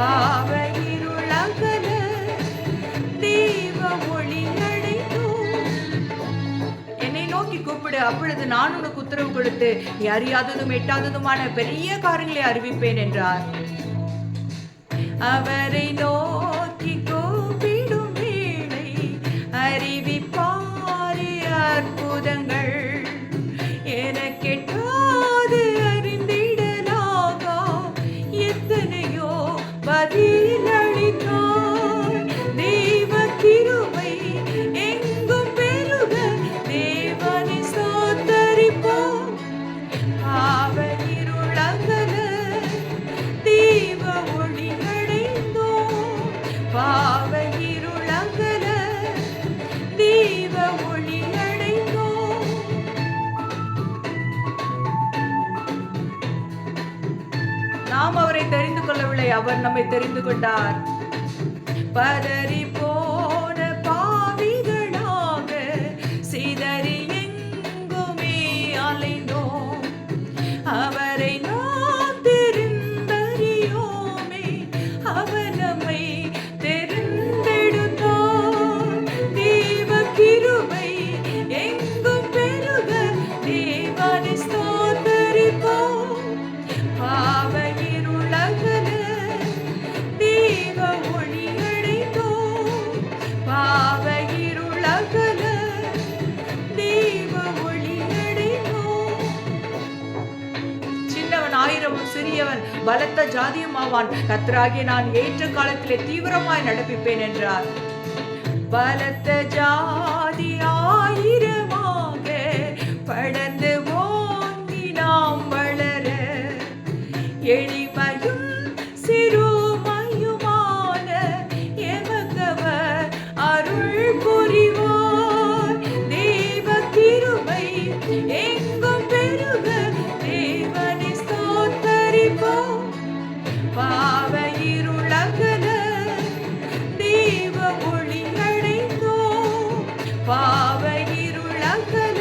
பாவ இருளகல தெய்வ ஒளி அடைந்தோம். என்னை நோக்கி கூப்பிடு, அப்பொழுது நான் உனக்கு உத்தரவு கொடுத்து நீ அறியாததும் எட்டாததுமான பெரிய காரியங்களை அறிவிப்பேன் என்றார். அவரை நோக்கி கூப்பிடும் வேளை அறிவிப்பாரே அற்புதங்கள். எனக்கெட்டாது அறிந்திடலாகா எத்தனையோ பதிலளித்தார். தெய்வ கிருபை எங்கும் பெருக தேவனை ஸ்தோத்தரிப்போம். பாவ இருளகல தெய்வ ஒளி அடைந்தோம். பாவ இருளகல தெய்வ ஒளி அடைந்தோம். நாம் அவரை தெரிந்து கொள்ளவில்லை, அவர் நம்மை தெரிந்து கொண்டார். பதறி போன பாவிகளாக சிதறி எங்குமே அலைந்தோம். அவரை நாம் தெரிந்தறியோமே, அவர் நம்மை தெரிந்தெடுத்தார். தேவ கிருபை எங்கும் பெருக தேவனை ஸ்தோத்தரிப்போம். பாவ இருளகல தெய்வ ஒளி அடைந்தோம். பாவ இருளகல தெய்வ ஒளி அடைந்தோம். சின்னவன் ஆயிரமும் சிறியவன் பலத்த ஜாதியும் ஆவான். கர்த்தராகிய நான் ஏற்ற காலத்திலே தீவிரமாய் நடப்பிப்பேன் என்றார். பலத்த ஜாதி ஆயிரமாக படர்ந்து ஓங்கி நாம் வளர எளிமையும் சிறுமையுமான எமக்கவர் அருள் புரிவார். தேவ கிருபை எங்கும் பெருக தேவனை ஸ்தோத்தரிப்போம். பாவ இருளகல தெய்வ ஒளி அடைந்தோம். பாவ இருளகல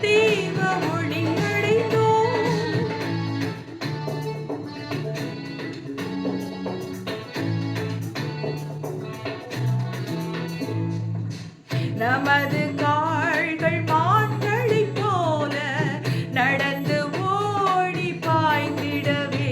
தெய்வ ஒளி அடைந்தோம். நமது கால்கள் மான்களைப் போல நடந்து ஓடி பாய்ந்திடவே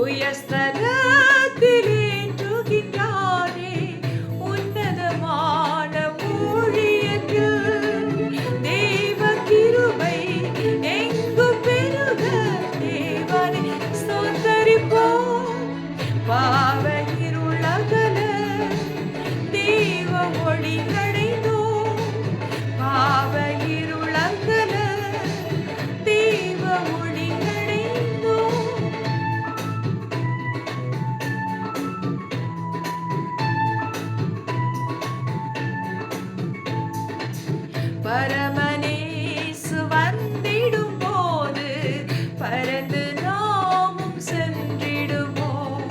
உயர்ஸ்தலத்தில் ஏற்றுகின்றாரே உன்னதமான ஊழியத்தில். தேவ கிருபை எங்கும் பெருக தேவனை ஸ்தோத்தரிப்போம். பாவ இருளகல தெய்வ ஒளி அடைந்தோம். பாவ இருளகல தெய்வ ஒளி அடைந்தோம். பரமனேசு வந்திடும் போது பரந்து நாமும் சென்றிடுவோம்.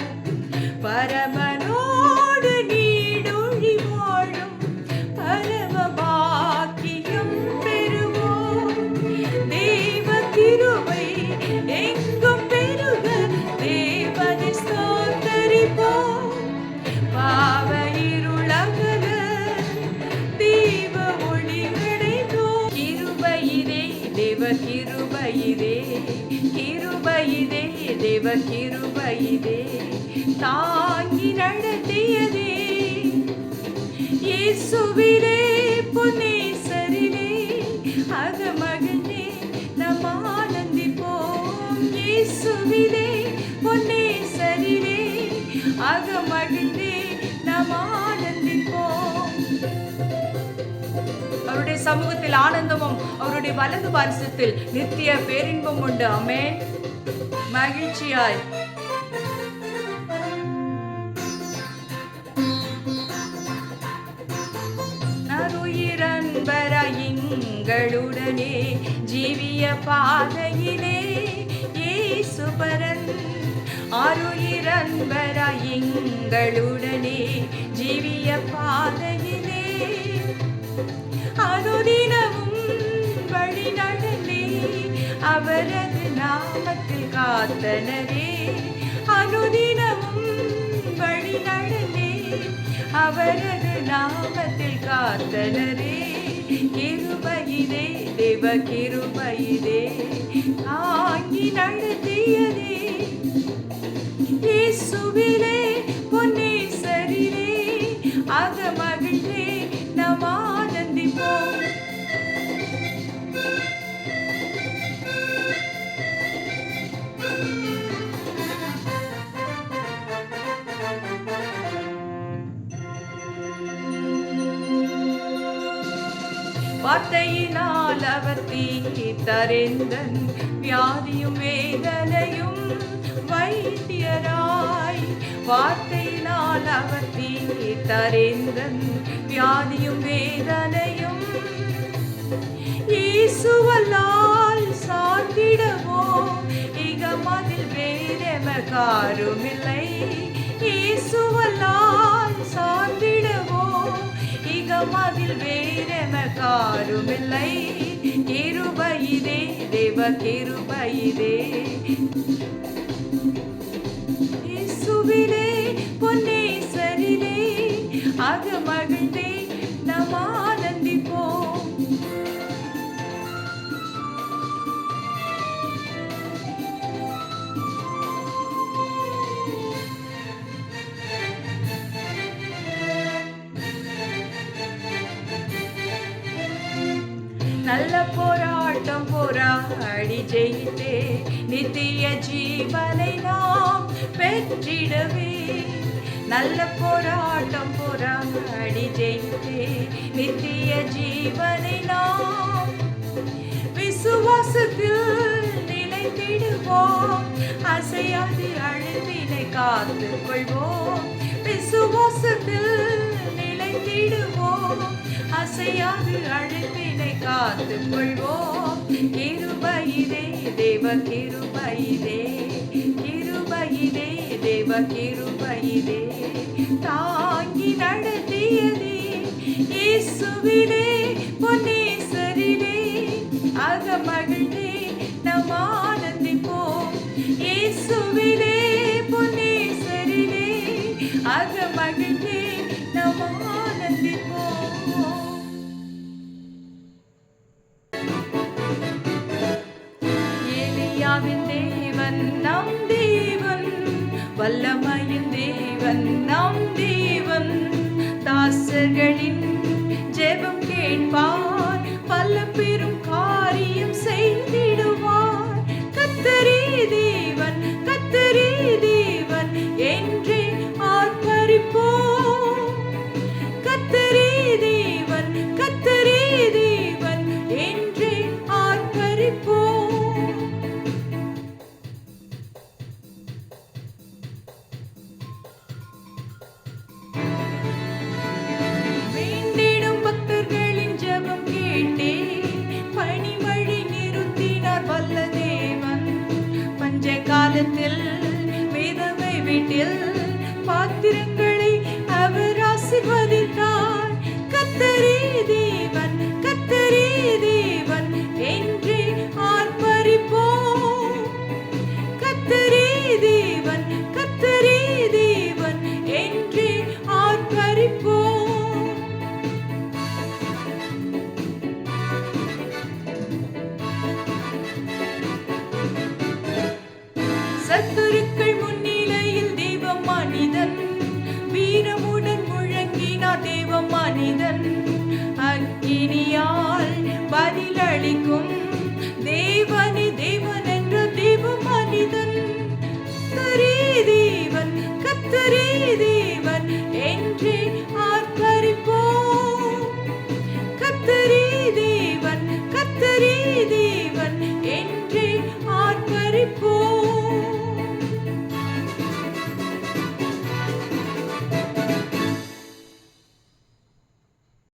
பரமனோடு நீடொழி வாழும் பரம பாக்கியம் பெறுவோம். தேவ கிருபை எங்கும் பெருக தேவனை ஸ்தோத்தரிப்போம். பாவ இருளகல தெய்வ ஒளி அடைந்தோம். கிருபையிலே தேவ கிருபையிலே, கிருபையிலே தேவ கிருபையிலே தாங்கி நடத்தியதே. இயேசுவிலே பொன்னேசரிலே அகமகிழ்ந்தே நாம் ஆனந்திப்போம். இயேசுவிலே பொன்னேசரிலே அகமகிழ்ந்தே நாம் ஆனந்திப்போம். அவருடைய சமூகத்தில் ஆனந்தமும் அவருடைய வலது பாரிசத்தில் நித்திய பேரின்பம் உண்டு. ஆமென். மகிழ்ச்சியாய் எங்களுடனே ஜீவிய பாதையிலே இயேசுபரன் ஆருயிரன்பராய் எங்களுடனே ஜீவிய பாதையிலே அனுதினமும் வழி நடந்தே அவரது நாமத்தில் காத்தனரே அனுதினமும் வழி நடந்தேன் அவரது நாமத்தில் காத்தனரே. கிருபையிலே தேவ கிருபையிலே தாங்கி நடத்தியதே. இயேசுவிலே பொன்னேசரிலே அக மகிழ்ந்தே நாம் ஆனந்திப்போம். வார்த்தையினால் அவர் தீர்த்தறிந்தன் வியாதியும் வேதனையும் வைத்தியராய். வார்த்தையினால் அவர் தீர்த்தறிந்தன் வியாதியும் வேதனையும் இயேசுவல்லால் சார்ந்திடவோ இகமதில் வேறெமக்காருமில்லை. இயேசுவல்லால் சார்ந்திடவோ இகமதில் வேறெமக்காருமில்லை. கிருபையிலே தேவ கிருபையிலே இயேசுவிலே பொன்னேசரிலே அக மகிழ்ந்தே நாம் ஆனந்திப்போம். நல்ல போராட்டம் போராடி ஜெயித்தே நித்திய ஜீவனை நாம் பெற்றிடவே. நல்ல போராட்டம் போராடி ஜெயித்தே நித்திய ஜீவனை நாம் விசுவாசத்தில் நிலைத்திடுவோம். அசையாது அழுத்தினை காத்துக் கொள்வோம். விசுவாசத்தில் நிலைத்திடுவோம். அசையாது அழுத்தினை காத்துக் கொள்வோம். கிருபையிலே தேவ கிருபையிலே கிருபையிலே தேவ கிருபையிலே தாங்கி நடத்தியதே. இயேசுவிலே பொன்னேசரிலே அக மகிழ்ந்தே நாம் ஆனந்திப்போம். இயேசுவிலே பொன்னேசரிலே அக மகிழ்ந்தே நாம் ஆனந்திப்போம். எலியாவின் தேவன் நம் தேவன், வல்லமையின் தேவன் நம் தேவன். தாசர்களின் ஜெபம் கேட்பார், பல பெரும் காரியம் செய்திடுவார். கர்த்தரே தேவன் கர்த்தரே தேவன் என்றே ஆர்ப்பரிப்போம். கர்த்தரே தேவன் கர்த்தரே தேவன் என்றே ஆர்ப்பரிப்போம். வேண்டிடும் பக்தர்களின் ஜெபம் கேட்டே பனிமழை நிறுத்தினார் வல்ல தேவன். பஞ்ச காலத்தில் விதவை வீட்டில் பாத்திரங்களை அவர் ஆசீர்வதித்தார். கர்த்தரே தேவன் கர்த்தரே தேவன் என்றே ஆர்ப்பரிப்போம். கர்த்தரே தேவன் கர்த்தரே தேவன் என்றே ஆர்ப்பரிப்போம். சத்துருக்கள் முன்னிலையில் தேவ மனிதன் வீரமுடன் முழங்கினார். தேவ மனிதன் அக்கினியால் பதிலளிக்கும் தேவனே தேவன் என்ற தேவ மனிதன். கர்த்தரே தேவன் கர்த்தரே